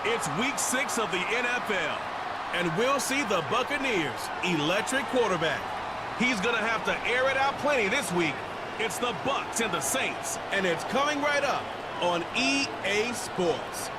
It's week 6 of the NFL, and we'll see the Buccaneers' electric quarterback. He's going to have to air it out plenty this week. It's the Bucs and the Saints, and it's coming right up on EA Sports.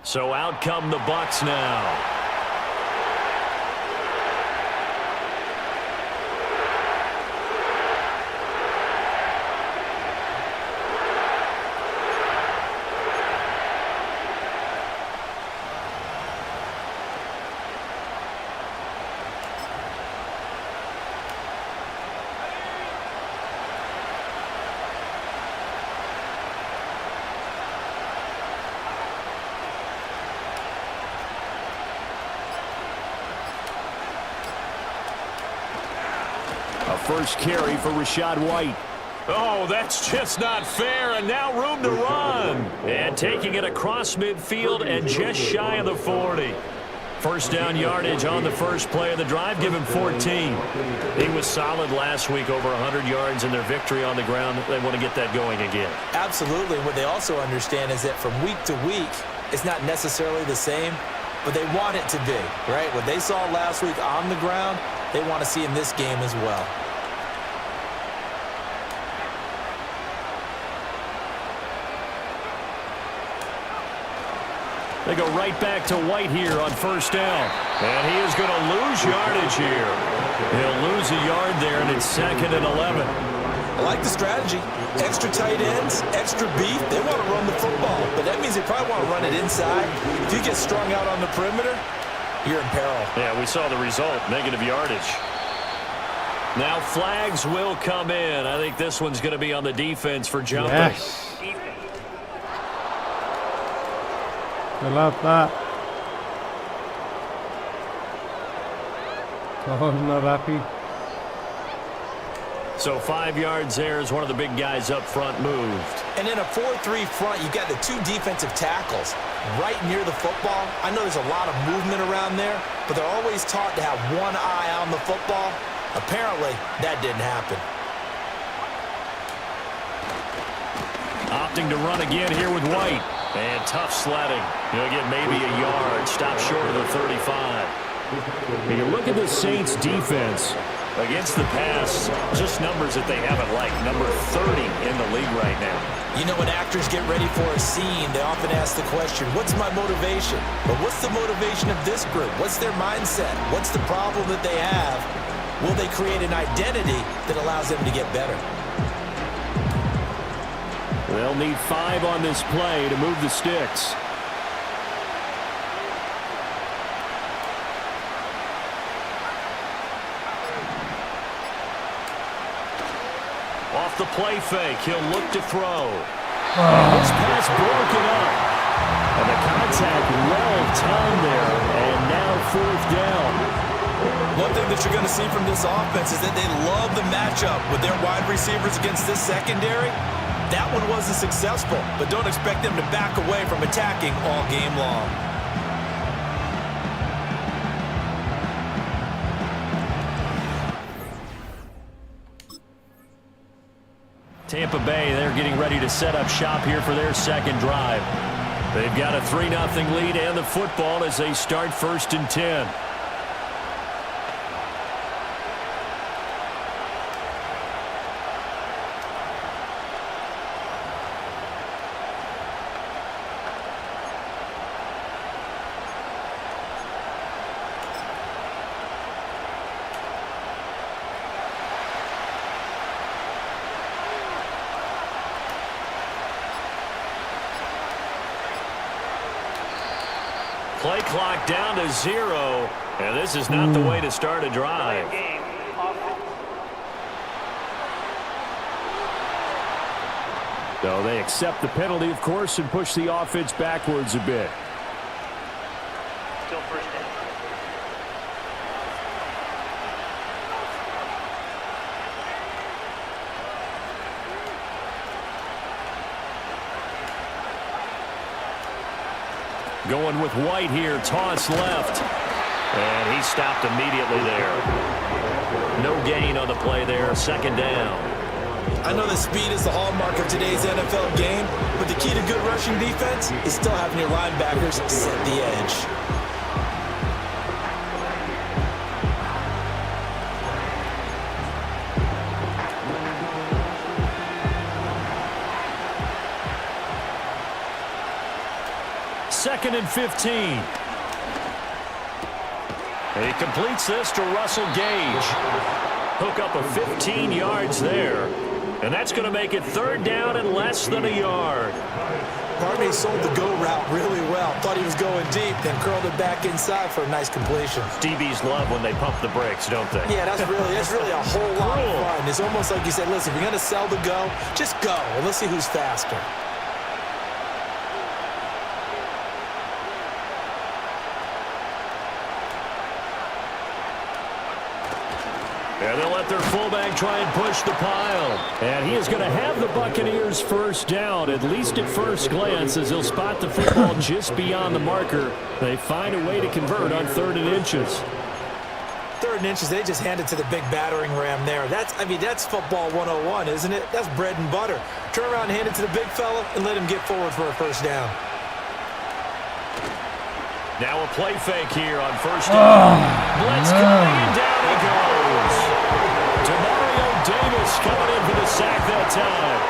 So out come the Bucs now. First carry for Rachaad White. Oh, that's just not fair, and now room to run. And taking it across midfield and just shy of the 40. First down yardage on the first play of the drive, give him 14. He was solid last week, over 100 yards in their victory on the ground. They want to get that going again. Absolutely. What they also understand is that from week to week, it's not necessarily the same, but they want it to be, right? What they saw last week on the ground, they want to see in this game as well. They go right back to White here on first down. And he is going to lose yardage here. He'll lose a yard there, and it's 2nd and 11. I like the strategy. Extra tight ends, extra beef. They want to run the football, but that means they probably want to run it inside. If you get strung out on the perimeter, you're in peril. Yeah, we saw the result, negative yardage. Now flags will come in. I think this one's going to be on the defense for jumping. Yes. I love that. Oh, I'm not happy. So 5 yards there as one of the big guys up front moved. And in a 4-3 front, you've got the 2 defensive tackles right near the football. I know there's a lot of movement around there, but they're always taught to have one eye on the football. Apparently, that didn't happen. Opting to run again here with White. And tough sledding. He'll get maybe a yard. Stop short of the 35. When you look at the Saints defense against the pass, just numbers that they haven't liked. Number 30 in the league right now. You know, when actors get ready for a scene, they often ask the question, what's my motivation? But what's the motivation of this group? What's their mindset? What's the problem that they have? Will they create an identity that allows them to get better? They'll need 5 on this play to move the sticks. Off the play fake, he'll look to throw. This pass broken up. And the contact well timed there. And now 4th down. One thing that you're going to see from this offense is that they love the matchup with their wide receivers against this secondary. That one wasn't successful, but don't expect them to back away from attacking all game long. Tampa Bay, they're getting ready to set up shop here for their second drive. They've got a 3-0 lead and the football as they start 1st and 10. Play clock down to 0, and this is not the way to start a drive. So they accept the penalty, of course, and push the offense backwards a bit. Still first down. Going with White here, toss left. And he stopped immediately there. No gain on the play there, second down. I know that speed is the hallmark of today's NFL game, but the key to good rushing defense is still having your linebackers set the edge. Second and 15. He completes this to Russell Gage. Hook up of 15 yards there. And that's going to make it third down and less than a yard. Barney sold the go route really well. Thought he was going deep, then curled it back inside for a nice completion. DBs love when they pump the brakes, don't they? Yeah, that's really a whole lot of fun. It's almost like you said, listen, if you're going to sell the go, just go. And let's see who's faster. And they'll let their fullback try and push the pile. And he is going to have the Buccaneers first down, at least at first glance, as he'll spot the football just beyond the marker. They find a way to convert on 3rd and inches. 3rd and inches, they just hand it to the big battering ram there. That's football 101, isn't it? That's bread and butter. Turn around and hand it to the big fella and let him get forward for a first down. Now a play fake here on first down. Blitz coming, and down he goes. Demario Davis coming in for the sack that time.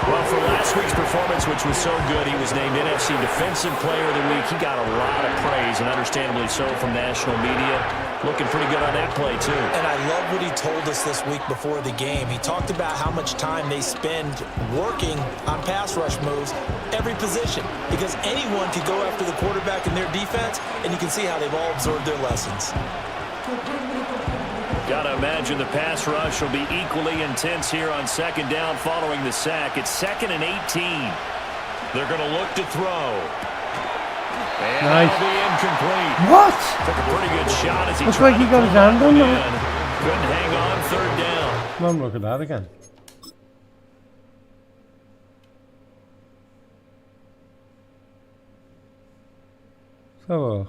Well, for last week's performance, which was so good, he was named NFC Defensive Player of the Week. He got a lot of praise, and understandably so, from national media. Looking pretty good on that play, too. And I love what he told us this week before the game. He talked about how much time they spend working on pass rush moves, every position, because anyone could go after the quarterback in their defense, and you can see how they've all absorbed their lessons. Got to imagine the pass rush will be equally intense here on second down following the sack. It's 2nd and 18. They're going to look to throw. And nice. That'll be incomplete. What? Took a pretty good shot as he looks tried like he to got his pull hand that on one it. in. Couldn't hang on, 3rd down. Come on, look at that again. So,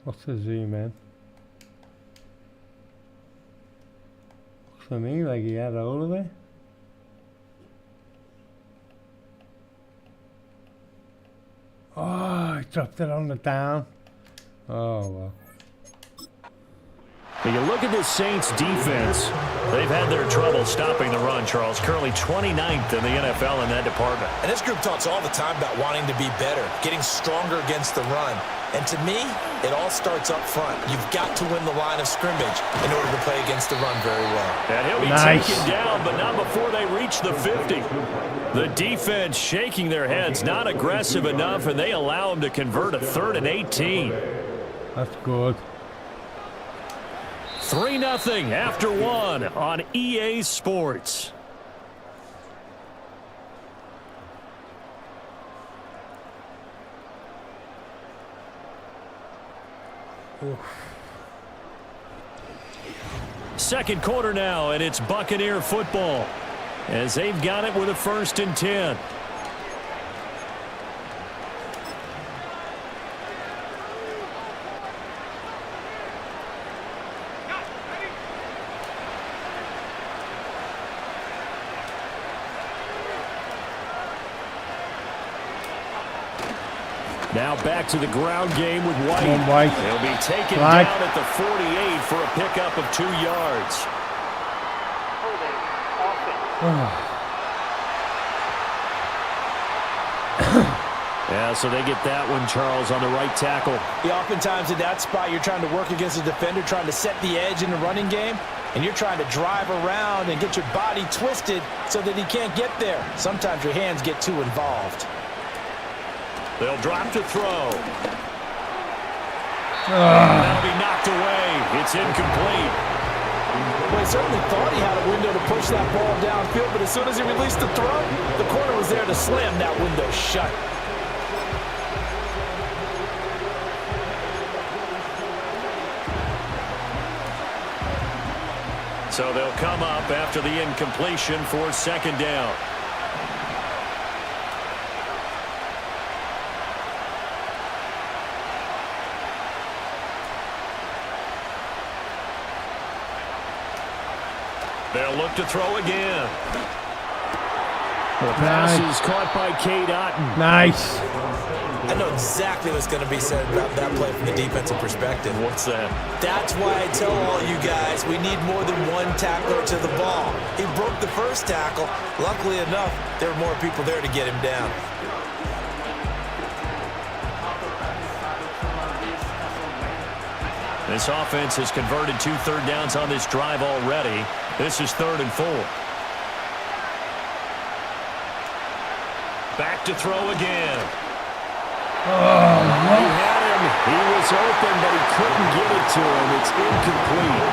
what's the zoom in? Looks to me like he had all of it. Oh, he dropped it on the down. Oh, well. When you look at this Saints defense, they've had their trouble stopping the run, Charles. Currently 29th in the NFL in that department. And this group talks all the time about wanting to be better, getting stronger against the run. And to me, it all starts up front. You've got to win the line of scrimmage in order to play against the run very well. And he'll be taken down, but not before they reach the 50. The defense shaking their heads, not aggressive enough, and they allow him to convert a 3rd and 18. That's good. 3-0 after 1 on EA Sports. Oof. Second quarter now, and it's Buccaneer football as they've got it with a 1st and 10. Now back to the ground game with White. He'll be taken down at the 48 for a pickup of 2 yards. Yeah, so they get that one, Charles, on the right tackle. Yeah, oftentimes in that spot, you're trying to work against a defender, trying to set the edge in the running game, and you're trying to drive around and get your body twisted so that he can't get there. Sometimes your hands get too involved. They'll drop to throw. That'll be knocked away. It's incomplete. Well, he certainly thought he had a window to push that ball downfield, but as soon as he released the throw, the corner was there to slam that window shut. So they'll come up after the incompletion for second down. They'll look to throw again. The pass is caught by Cade Otton. Nice. I know exactly what's going to be said about that play from the defensive perspective. What's that? That's why I tell all you guys we need more than one tackler to the ball. He broke the first tackle. Luckily enough, there were more people there to get him down. This offense has converted 2 third downs on this drive already. This is 3rd and 4. Back to throw again. Oh, He had him. He was open, but he couldn't get it to him. It's incomplete.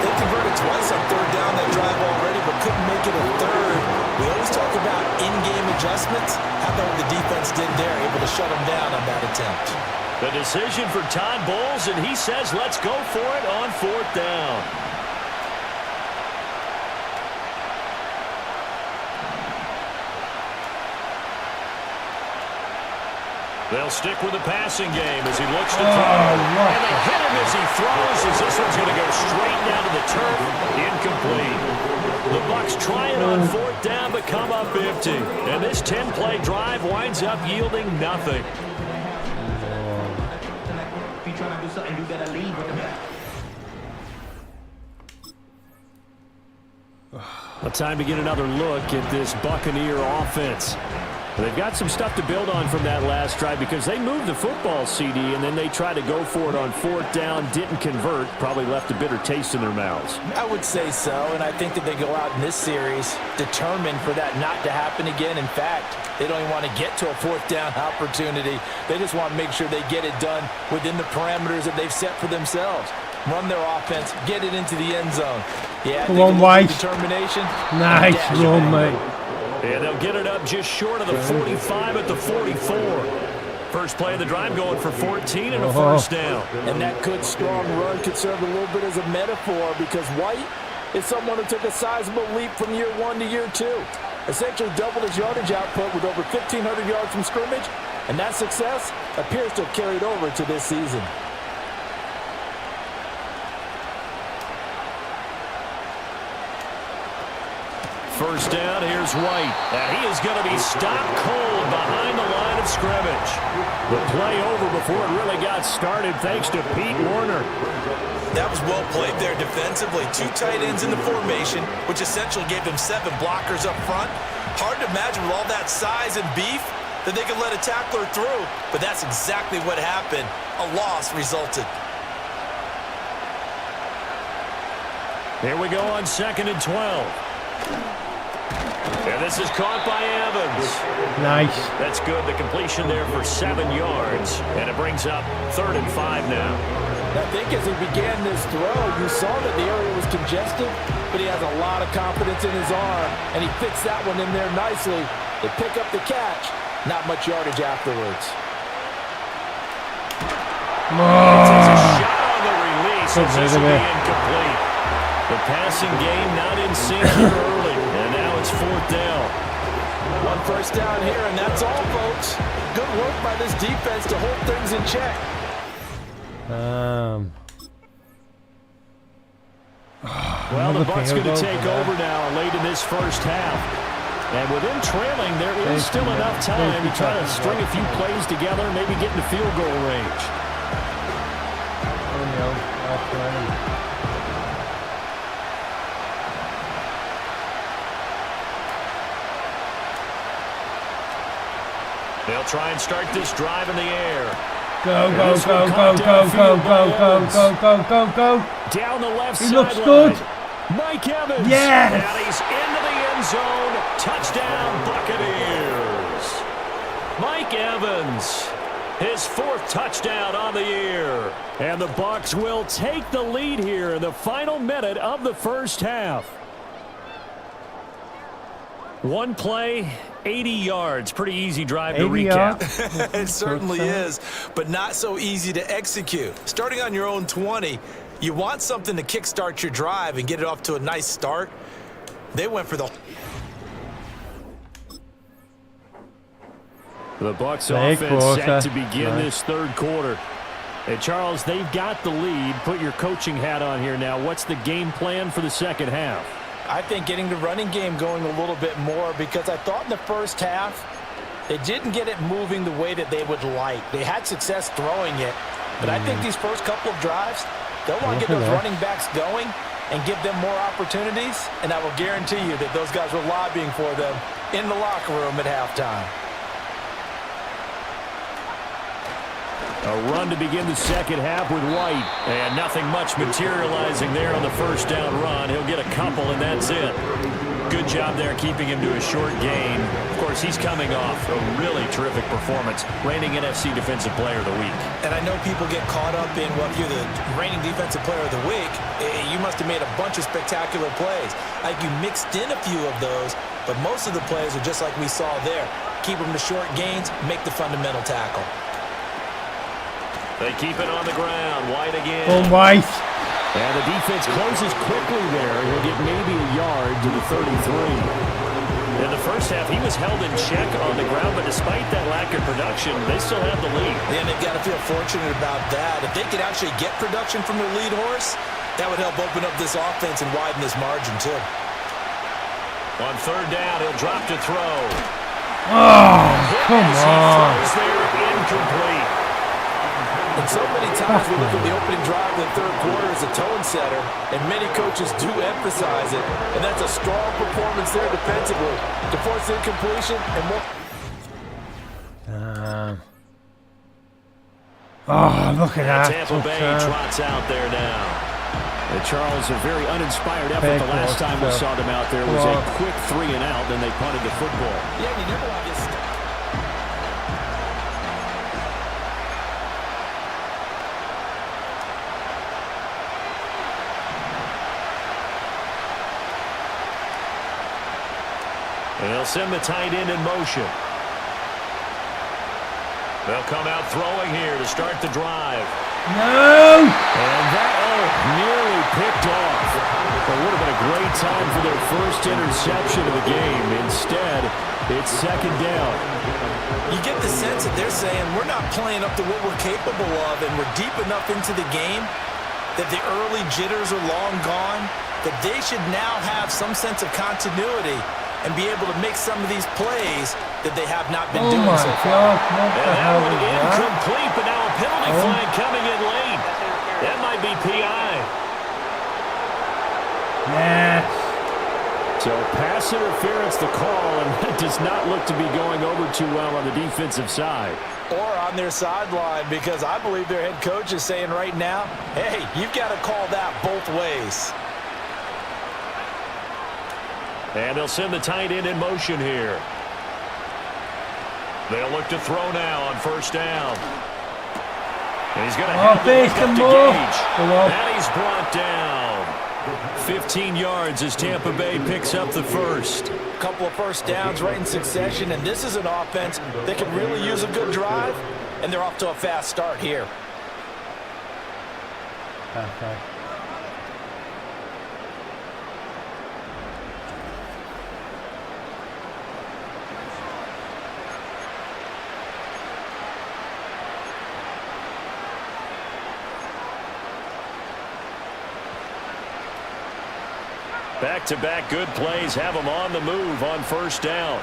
They converted twice on 3rd down that drive already, but couldn't make it a 3rd. We always talk about in-game adjustments. How about what the defense did there, able to shut them down on that attempt? The decision for Todd Bowles, and he says let's go for it on 4th down. They'll stick with the passing game as he looks to throw. And they hit him as he throws, as this one's going to go straight down to the turf. Incomplete. The Bucs try it on 4th down, but come up empty. And this 10-play drive winds up yielding nothing. If you're trying to do something, you better lead with the back. Well, time to get another look at this Buccaneer offense. They've got some stuff to build on from that last drive because they moved the football, CD, and then they tried to go for it on 4th down, didn't convert, probably left a bitter taste in their mouths. I would say so, and I think that they go out in this series determined for that not to happen again. In fact, they don't even want to get to a 4th down opportunity. They just want to make sure they get it done within the parameters that they've set for themselves. Run their offense, get it into the end zone. Yeah, come on, White. Determination. Nice run, mate. And they'll get it up just short of the 45 at the 44. First play of the drive going for 14 and a 1st down. And that good, strong run could serve a little bit as a metaphor because White is someone who took a sizable leap from year 1 to year 2. Essentially doubled his yardage output with over 1,500 yards from scrimmage, and that success appears to have carried over to this season. First down, here's White. And he is going to be stopped cold behind the line of scrimmage. The play over before it really got started thanks to Pete Werner. That was well played there defensively. 2 tight ends in the formation, which essentially gave them 7 blockers up front. Hard to imagine with all that size and beef that they could let a tackler through, but that's exactly what happened. A loss resulted. Here we go on 2nd and 12. And this is caught by Evans. Nice. That's good. The completion there for 7 yards. And it brings up 3rd and 5 now. I think as he began this throw, you saw that the area was congested, but he has a lot of confidence in his arm, and he fits that one in there nicely. They pick up the catch. Not much yardage afterwards. It's a shot on the release. This will be incomplete. The passing game not in sync here early, and now it's 4th down. 1 first down here, and that's all, folks. Good work by this defense to hold things in check. Well, the Bucs going to take over now late in this first half. And with them trailing, there is still enough time to try to string a few plays together, maybe get into field goal range. They'll try and start this drive in the air. Go, go, go, go, go, go, go, go, go, go, go, go. Down the left side. He looks good. Mike Evans. Yes. And he's into the end zone. Touchdown, Buccaneers. Mike Evans. His 4th touchdown on the year. And the Bucs will take the lead here in the final minute of the first half. 1 play, 80 yards. Pretty easy drive to recap. It certainly is, but not so easy to execute. Starting on your own 20, You want something to kickstart your drive and get it off to a nice start. They went for the Bucs Big offense quarter. set to begin Right. this third quarter. Hey, Charles, they've got the lead. Put your coaching hat on here now. What's the game plan for the second half? I think getting the running game going a little bit more, because I thought in the first half they didn't get it moving the way that they would like. They had success throwing it, but I think these first couple of drives, they'll want to get those running backs going and give them more opportunities, and I will guarantee you that those guys were lobbying for them in the locker room at halftime. A run to begin the second half with White. And nothing much materializing there on the first down run. He'll get a couple, and that's it. Good job there keeping him to a short gain. Of course, he's coming off a really terrific performance, reigning NFC Defensive Player of the Week. And I know people get caught up in, well, if you're the reigning Defensive Player of the Week, you must have made a bunch of spectacular plays. Like you mixed in a few of those, but most of the plays are just like we saw there. Keep them to short gains, make the fundamental tackle. They keep it on the ground. White again. Go White. And the defense closes quickly there. He'll get maybe a yard to the 33. In the first half, he was held in check on the ground, but despite that lack of production, they still have the lead. And they've got to feel fortunate about that. If they could actually get production from their lead horse, that would help open up this offense and widen this margin too. On third down, he'll drop to throw. Oh, come As he on. throws there, incomplete. And so many times we look at the opening drive of the third quarter as a tone setter, and many coaches do emphasize it, and that's a strong performance there defensively to force incompletion and more. Oh, look at that. Tampa Bay trots out there now. Charles, a very uninspired effort. Big The last time we stuff. saw them out there was a quick 3 and out, then they punted the football. Yeah, you never want to get stuck. And they'll send the tight end in motion. They'll come out throwing here to start the drive. No! And that, nearly picked off. It would have been a great time for their first interception of the game. Instead, it's second down. You get the sense that they're saying we're not playing up to what we're capable of, and we're deep enough into the game that the early jitters are long gone, that they should now have some sense of continuity and be able to make some of these plays that they have not been doing so far. God, what the And that hell one was that? incomplete, but now a penalty flag coming in late. That might be PI. Yes. So pass interference the call, and that does not look to be going over too well on the defensive side. Or on their sideline, because I believe their head coach is saying right now, hey, you've got to call that both ways. And they'll send the tight end in motion here. They'll look to throw now on first down. And he's going to have face to him to more. Gage. Go on. And he's brought down. 15 yards as Tampa Bay picks up the first. A couple of first downs right in succession, and this is an offense that can really use a good drive, and they're off to a fast start here. Okay. Back-to-back good plays have them on the move on first down.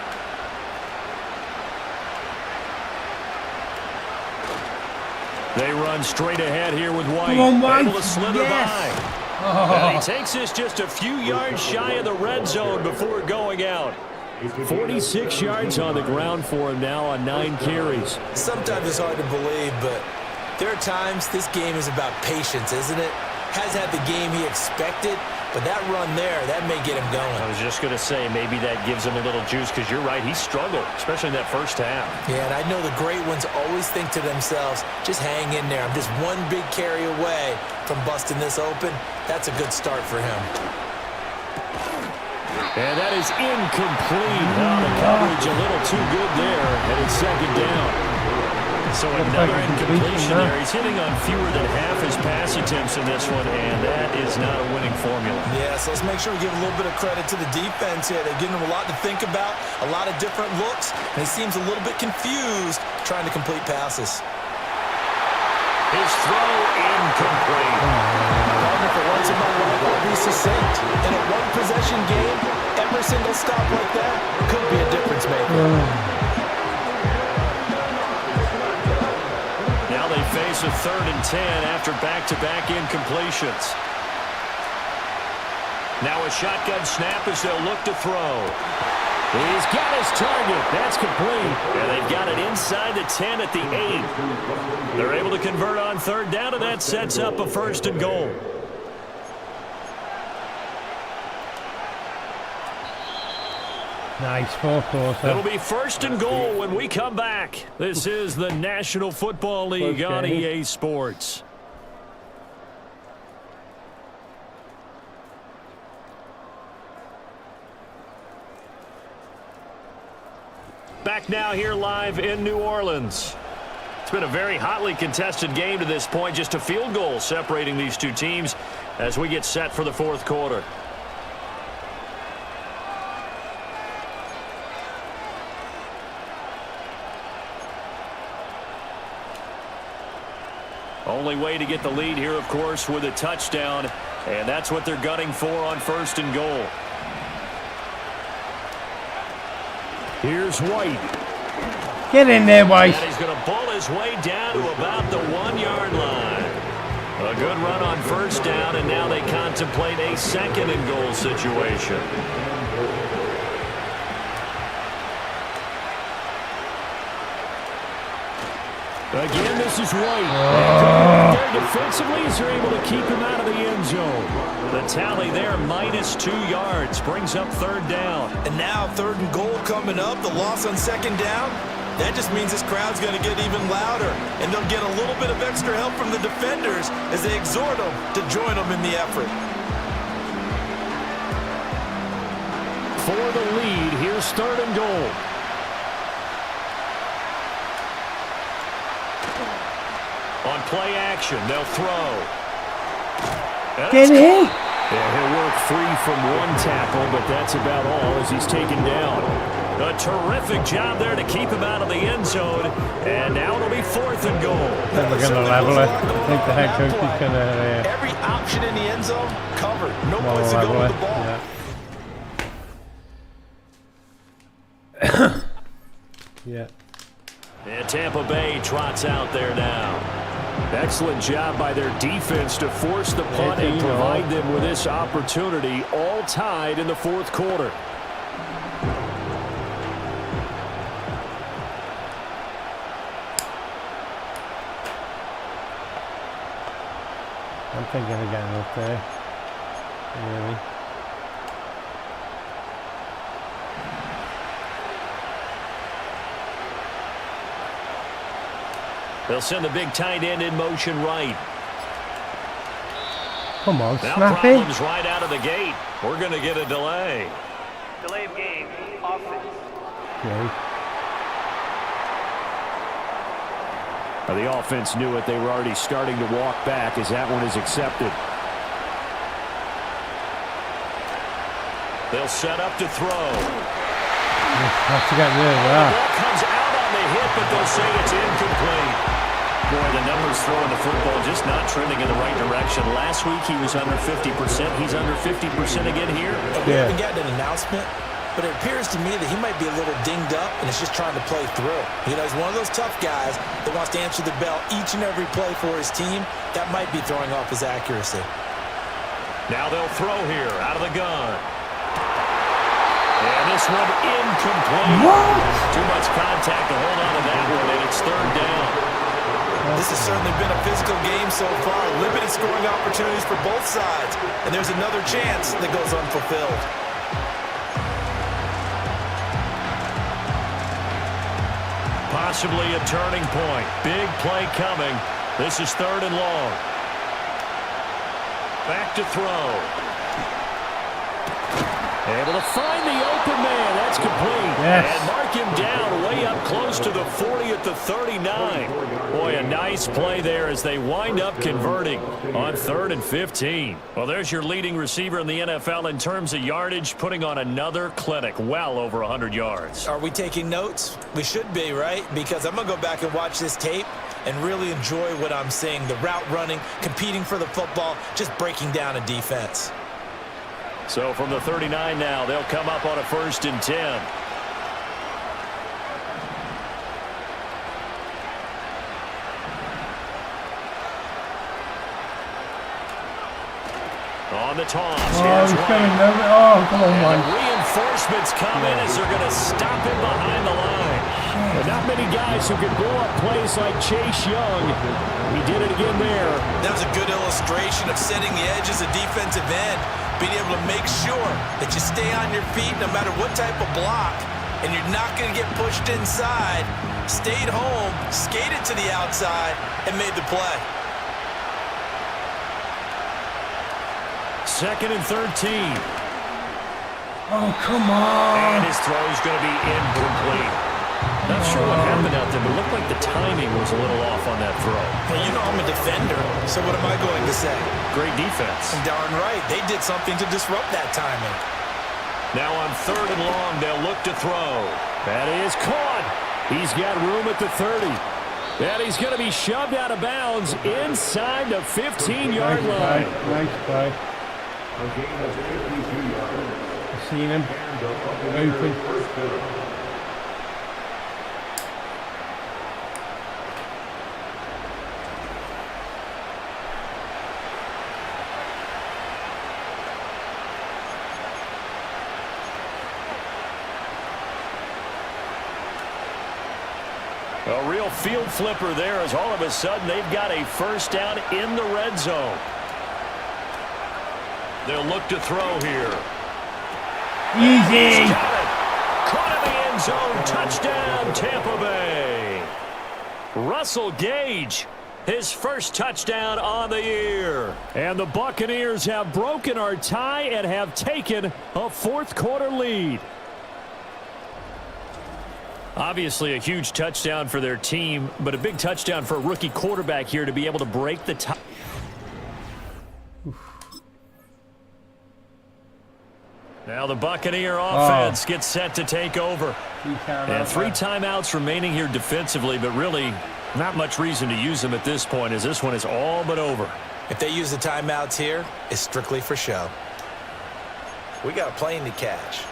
They run straight ahead here with White. Come on, White. Able to slither Yes. by. Oh. And he takes this just a few yards shy of the red zone before going out. 46 yards on the ground for him now on 9 carries. Sometimes it's hard to believe, but there are times this game is about patience, isn't it? Has had the game he expected, but that run there, that may get him going. I was just going to say, maybe that gives him a little juice, because you're right, he struggled, especially in that first half. Yeah, and I know the great ones always think to themselves, just hang in there. I'm just one big carry away from busting this open. That's a good start for him. And that is incomplete. The coverage a little too good there, and it's second down. So another incompletion there. He's hitting on fewer than half his pass attempts in this one, and that is not a winning formula. Yeah, so let's make sure we give a little bit of credit to the defense here. They're giving him a lot to think about, a lot of different looks, and he seems a little bit confused trying to complete passes. His throw incomplete. Partner, for once in my life, I'll be succinct. In a one-possession game, every single stop like that could be a difference maker. Now they face a 3rd and 10 after back-to-back incompletions. Now a shotgun snap as they'll look to throw. He's got his target. That's complete. And they've got it inside the 10 at the 8. They're able to convert on 3rd down, and that sets up a 1st and goal. Nice 4th quarter. It'll be 1st and goal when we come back. This is the National Football League on EA Sports. Back now here live in New Orleans. It's been a very hotly contested game to this point. Just a field goal separating these two teams as we get set for the 4th quarter. Only way to get the lead here, of course, with a touchdown, and that's what they're gunning for on 1st and goal. Here's White. Get in there, White. And he's going to bull his way down to about the 1-yard line. A good run on 1st down, and now they contemplate a 2nd and goal situation. Again, this is White. Defensively, as they're able to keep him out of the end zone. The tally there, -2 yards, brings up 3rd down. And now 3rd and goal coming up, the loss on 2nd down. That just means this crowd's going to get even louder, and they'll get a little bit of extra help from the defenders as they exhort them to join them in the effort. For the lead, here's 3rd and goal. On play action, they'll throw. Get in. Yeah, he'll work free from one tackle, but that's about all as he's taken down. A terrific job there to keep him out of the end zone. And now it'll be 4th and goal. They're going to level it. I think the head coach is going to... Every option in the end zone covered. No place to go with the ball. Yeah. And Tampa Bay trots out there now. Excellent job by their defense to force the punt and provide them with this opportunity, all tied in the 4th quarter. I'm thinking of getting up there. Really. They'll send the big tight end in motion right. Come on, now snap problems it. right out of the gate. We're going to get a delay. Delay of game. Offense. Okay. The offense knew it. They were already starting to walk back as that one is accepted. They'll set up to throw. Have to get rid of that. The ball comes out on the hit, but they'll say it's incomplete. Boy, the numbers throwing the football just not trending in the right direction. Last week he was under 50%. He's under 50% again here. We haven't gotten an announcement, but it appears to me that he might be a little dinged up and is just trying to play through. You know, he's one of those tough guys that wants to answer the bell each and every play for his team. That might be throwing off his accuracy. Now they'll throw here out of the gun. And this one incomplete. What? Too much contact to hold on to that one, and it's 3rd down. This has certainly been a physical game so far. Limited scoring opportunities for both sides. And there's another chance that goes unfulfilled. Possibly a turning point. Big play coming. This is 3rd and long. Back to throw. Able to find the open man. That's complete. Yes. And mark him down way up close to the 40 at the 39. Boy, a nice play there as they wind up converting on 3rd and 15. Well, there's your leading receiver in the NFL in terms of yardage, putting on another clinic, well over 100 yards. Are we taking notes? We should be, right? Because I'm going to go back and watch this tape and really enjoy what I'm seeing. The route running, competing for the football, just breaking down a defense. So from the 39 now, they'll come up on a 1st and 10. On the toss. Oh, come on, man. Reinforcements come in as they're going to stop him behind the line. But not many guys who can blow up plays like Chase Young. He did it again there. That was a good illustration of setting the edge as a defensive end, being able to make sure that you stay on your feet no matter what type of block, and you're not going to get pushed inside. Stayed home, skated to the outside, and made the play. 2nd and 13. Oh, come on. And his throw is going to be incomplete. Not sure what happened out there, but it looked like the timing was a little off on that throw. Well, you know I'm a defender, so what am I going to say? Great defense. Darn right. They did something to disrupt that timing. Now on 3rd and long, they'll look to throw. That is caught. He's got room at the 30. And he's going to be shoved out of bounds inside the 15-yard line. Nice play. Seen him. Open. A real field flipper there as all of a sudden they've got a 1st down in the red zone. They'll look to throw here. Easy. Caught in the end zone. Touchdown, Tampa Bay. Russell Gage, his 1st touchdown on the year. And the Buccaneers have broken our tie and have taken a 4th quarter lead. Obviously a huge touchdown for their team, but a big touchdown for a rookie quarterback here to be able to break the tie. Now the Buccaneer offense gets set to take over. And 3 timeouts remaining here defensively, but really not much reason to use them at this point as this one is all but over. If they use the timeouts here, it's strictly for show. We got a plane to catch.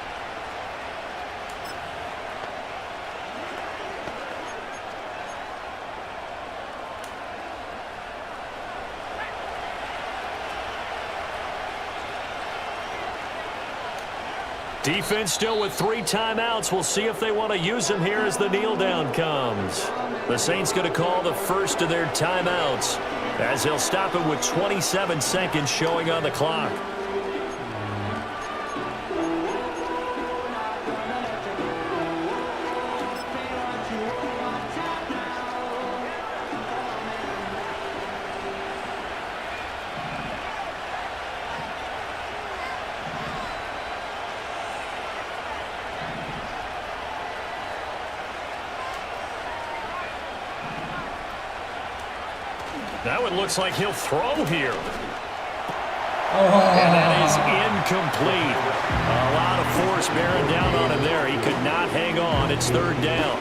Defense still with 3 timeouts. We'll see if they want to use them here as the kneel down comes. The Saints going to call the first of their timeouts as they'll stop it with 27 seconds showing on the clock. Now it looks like he'll throw here. And that is incomplete. A lot of force bearing down on him there. He could not hang on. It's 3rd down.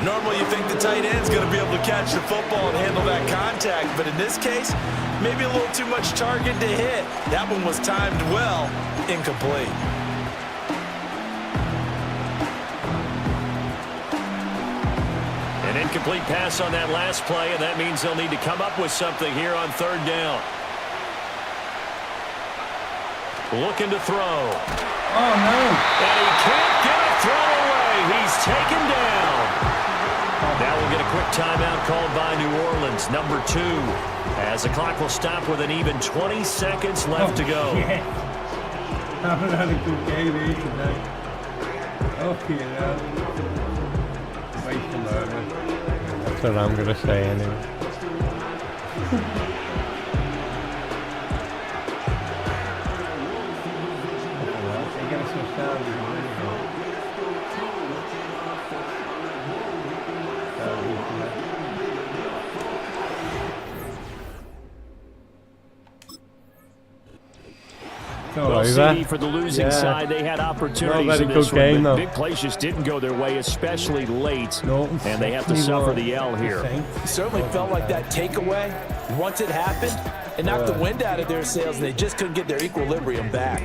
Normally you think the tight end's going to be able to catch the football and handle that contact, but in this case, maybe a little too much target to hit. That one was timed well, incomplete. An incomplete pass on that last play, and that means they'll need to come up with something here on 3rd down. Looking to throw. Oh, no. And he can't get a throw away. He's taken down. Now we'll get a quick timeout called by New Orleans, number 2, as the clock will stop with an even 20 seconds left to go. Yeah. Haven't had a good game here today. Okay, now. Wait a moment. That's what I'm going to say anyway. all Well, over. CD, for the losing Yeah. side, they had opportunities Not a in very this good game, one, but though. big plays just didn't go their way, especially late, No, and they have to suffer the L here. It certainly felt like that takeaway, once it happened, it knocked the wind out of their sails, and they just couldn't get their equilibrium back.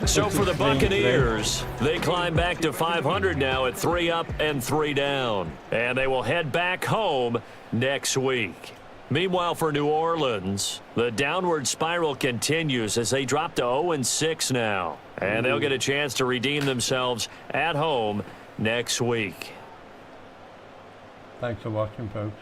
So for the Buccaneers, they climb back to 500 now at 3 up and 3 down. And they will head back home next week. Meanwhile, for New Orleans, the downward spiral continues as they drop to 0-6 now. And they'll get a chance to redeem themselves at home next week. Thanks for watching, folks.